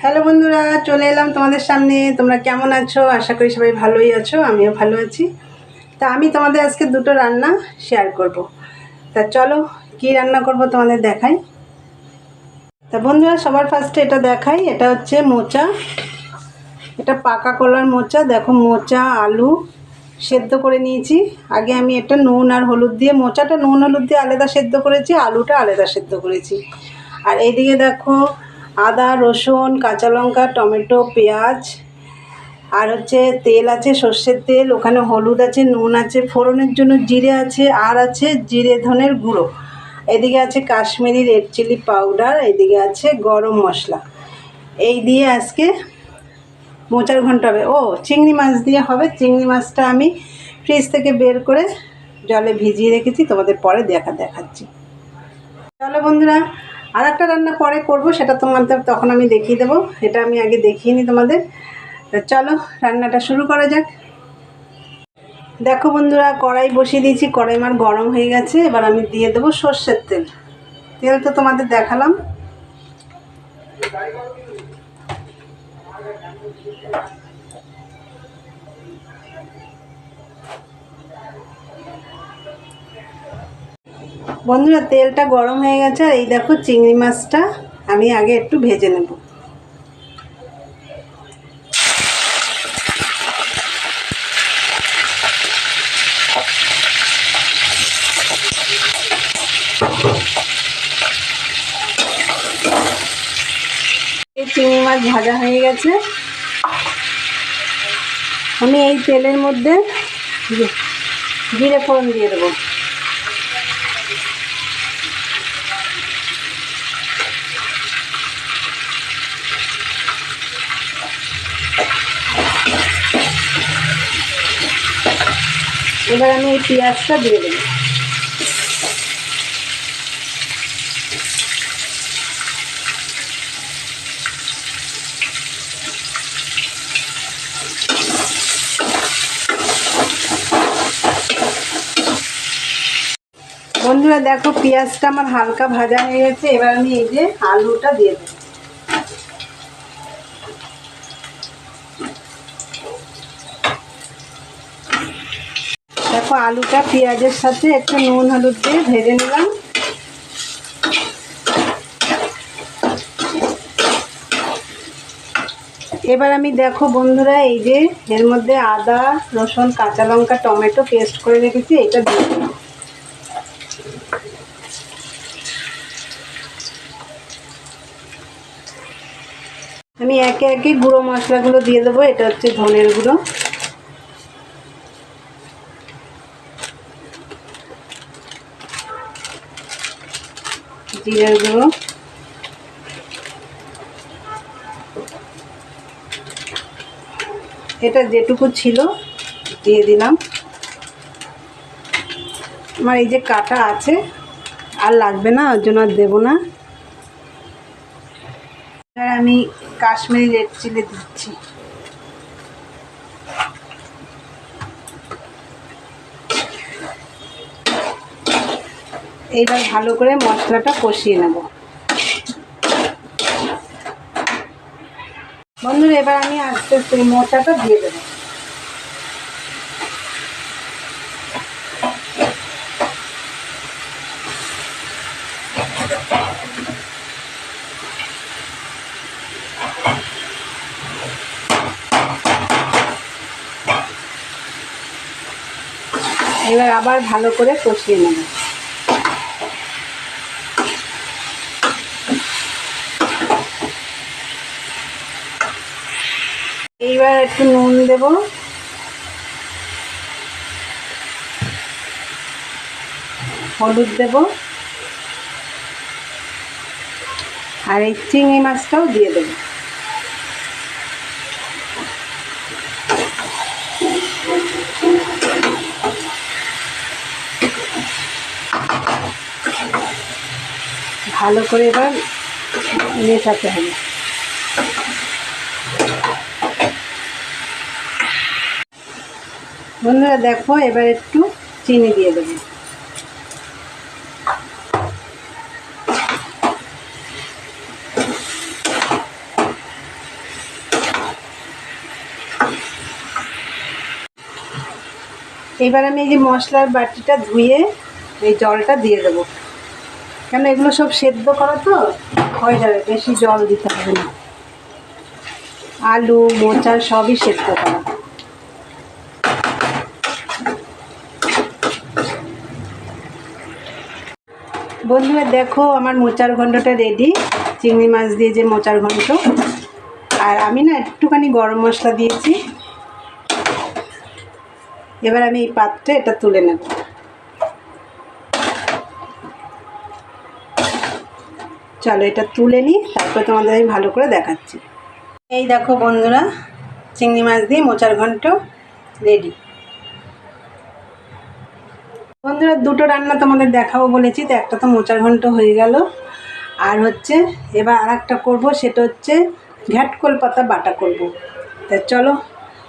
Hello বন্ধুরা, চলে এলাম তোমাদের সামনে। তোমরা কেমন আছো? আশা করি সবাই ভালোই আছো, আমিও ভালো আছি। তা আমি তোমাদের আজকে দুটো রান্না শেয়ার করব। তা চলো কি রান্না করব তোমাদের দেখাই। তা বন্ধুরা, সবার ফার্স্টে এটা দেখাই। এটা হচ্ছে মোচা, এটা পাকা কলার মোচা। দেখো, মোচা আলু সেদ্ধ করে নিয়েছি। আগে আমি এটা নুন আর হলুদ দিয়ে, মোচাটা নুন হলুদ দিয়ে আলাদা সেদ্ধ করেছি, আলুটা আলাদা সেদ্ধ করেছি। আর এইদিকে দেখো, আদা রসুন কাঁচা লঙ্কা টমেটো পেঁয়াজ আর হচ্ছে তেল আছে, সর্ষের তেল, ওখানে হলুদ আছে, নুন আছে, ফোড়নের জন্য জিরে আছে, আর আছে জিরে ধনের গুঁড়ো, এদিকে আছে কাশ্মীরি রেড চিলি পাউডার, এদিকে আছে গরম মশলা। এই দিয়ে আজকে মোচার ঘন্ট হবে। ও, চিংড়ি মাছ দিয়ে হবে। চিংড়ি মাছটা আমি ফ্রিজ থেকে বের করে জলে ভিজিয়ে রেখেছি, তোমাদের পরে দেখাচ্ছি। চলো বন্ধুরা, আর একটা রান্না পরে করব, সেটা তোমাদের তখন আমি দেখিয়ে দেবো। এটা আমি আগে দেখিয়ে নিই তোমাদের। চলো রান্নাটা শুরু করা যাক। দেখো বন্ধুরা, কড়াই বসিয়ে দিয়েছি, কড়াই আমার গরম হয়ে গেছে। এবার আমি দিয়ে দেবো সর্ষের তেল। তেল তো তোমাদের দেখালাম। বন্ধুরা, তেলটা গরম হয়ে গেছে। আর এই দেখো, চিংড়ি মাছটা আমি আগে একটু ভেজে নেব। এই চিংড়ি মাছ ভাজা হয়ে গেছে। আমি এই তেলের মধ্যে জিরে ফোড়ন দিয়ে দেবো। এবার আমি এই পেঁয়াজটা দিয়ে দেবো। বন্ধুরা দেখো, পেঁয়াজটা আমার হালকা ভাজা হয়ে গেছে। এবার আমি এই যে আলুটা দিয়ে দেবো। দেখো, আলুটা পেঁয়াজের সাথে একটু নুন হলুদ দিয়ে ভেজে নিলাম। এবার আমি দেখো বন্ধুরা, এই যে এর মধ্যে আদা রসুন কাঁচা লঙ্কা টমেটো পেস্ট করে রেখেছি, এটা দিয়ে দিলাম। আমি একে একে গুঁড়ো মশলাগুলো দিয়ে দেবো। এটা হচ্ছে ধনের গুঁড়ো, জিরের গুঁড়ো, এটা যেটুকু ছিল দিয়ে দিলাম। আমার এই যে কাটা আছে, আর লাগবে না, ওর জন্য আর দেবো না। এবার আমি কাশ্মীরি রেড চিলি দিচ্ছি। এইবার ভালো করে মশলাটা কষিয়ে নেব। বন্ধুরা, এবার আমি আস্তে আস্তে মোচাটা দিয়ে দেবো। এবার আবার ভালো করে কষিয়ে নেব। এইবার একটু নুন দেব, হলুদ দেব, আর এই চিংড়ি মাছটাও দিয়ে দেব। ভালো করে এবার মেশাতে হবে। বন্ধুরা দেখো, এবার একটু চিনি দিয়ে দেবো। এবার আমি এই যে মশলার বাটিটা ধুয়ে এই জলটা দিয়ে দেবো, কেন এগুলো সব সেদ্ধ করা তো হয়ে যাবে, বেশি জল দিতে হবে না। আলু মোচা সবই সেদ্ধ করা। বন্ধুরা দেখো আমার মোচার ঘন্টটা রেডি, চিংড়ি মাছ দিয়ে যে মোচার ঘন্ট। আর আমি না একটুখানি গরম মশলা দিয়েছি। এবার আমি এই পাত্রে এটা তুলে নেব। চলো এটা তুলে নিই, তারপর তোমাদের আমি ভালো করে দেখাচ্ছি। এই দেখো বন্ধুরা, চিংড়ি মাছ দিয়ে মোচার ঘন্ট রেডি। বন্ধুরা দুটো রান্না তোমাদের দেখাবো বলেছি, তো একটা তো মোচার ঘন্ট হয়ে গেল, আর হচ্ছে এবার আর একটা করবো, সেটা হচ্ছে ঘ্যাটকোল পাতা বাটা করব। তা চলো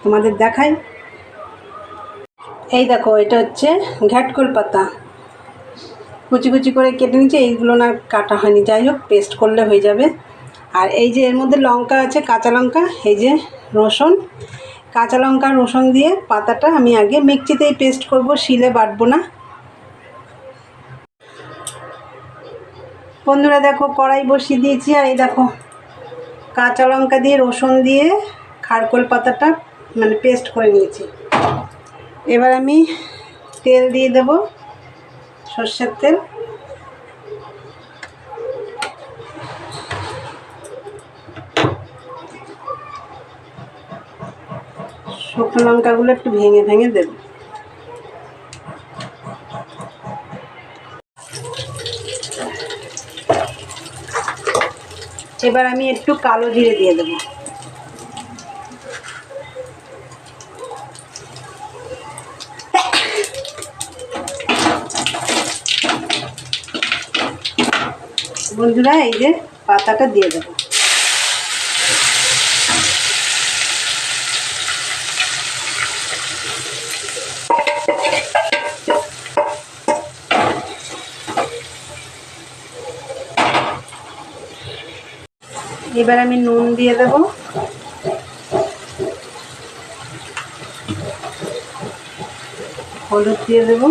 তোমাদের দেখাই। এই দেখো এটা হচ্ছে ঘ্যাটকোল পাতা, কুচি কুচি করে কেটে নিচ্ছি। এইগুলো না কাটা হয়নি, যাই হোক পেস্ট করলে হয়ে যাবে। আর এই যে এর মধ্যে লঙ্কা আছে, কাঁচা লঙ্কা, এই যে রসুন, কাঁচা লঙ্কা রসুন দিয়ে পাতাটা আমি আগে মিক্সিতেই পেস্ট করব, শিলে বাটবো না। বন্ধুরা দেখো কড়াই বসিয়ে দিয়েছি, আর এই দেখো কাঁচা লঙ্কা দিয়ে রসুন দিয়ে খারকোল পাতাটা মানে পেস্ট করে নিয়েছি। এবার আমি তেল দিয়ে দেব, সর্ষের তেল। শুকনো লঙ্কাগুলো একটু ভেঙে ভেঙে দেব। এবার আমি একটু কালো জিরে দিয়ে দেব। বন্ধুরা এই যে পাতাটা দিয়ে দেব। এবার আমি নুন দিয়ে দেব, হলুদ দিয়ে দেব,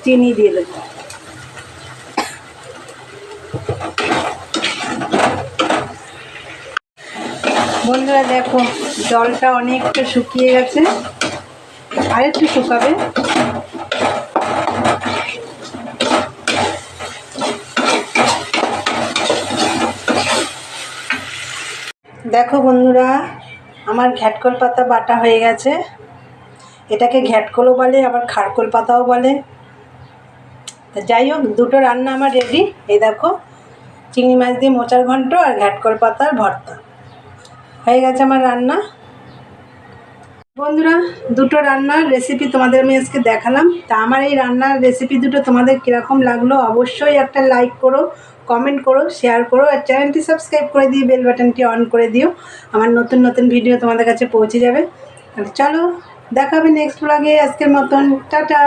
চিনি দিয়ে দেব। বন্ধুরা দেখো জলটা অনেকটা শুকিয়ে গেছে, আর একটু শুকাবে। দেখো বন্ধুরা আমার ঘ্যাটকোল পাতা বাটা হয়ে গেছে। এটাকে ঘ্যাটকোলও বলে, আবার খারকোল পাতাও বলে। তা যাই হোক দুটো রান্না আমার রেডি। এই দেখো চিংড়ি মাছ দিয়ে মোচার ঘন্ট আর ঘ্যাটকোল পাতার ভর্তা হয়ে গেছে আমার রান্না। বন্ধুরা দুটো রান্নার রেসিপি তোমাদের আমি আজকে দেখালাম। তা আমার এই রান্নার রেসিপি দুটো তোমাদের কীরকম লাগলো অবশ্যই একটা লাইক করো, কমেন্ট করো, শেয়ার করো, আর চ্যানেলটি সাবস্ক্রাইব করে দিয়ে বেল বাটনটি অন করে দিও। আমার নতুন নতুন ভিডিও তোমাদের কাছে পৌঁছে যাবে। চলো দেখা হবে নেক্সট ব্লগে। আজকের মতন টাটা।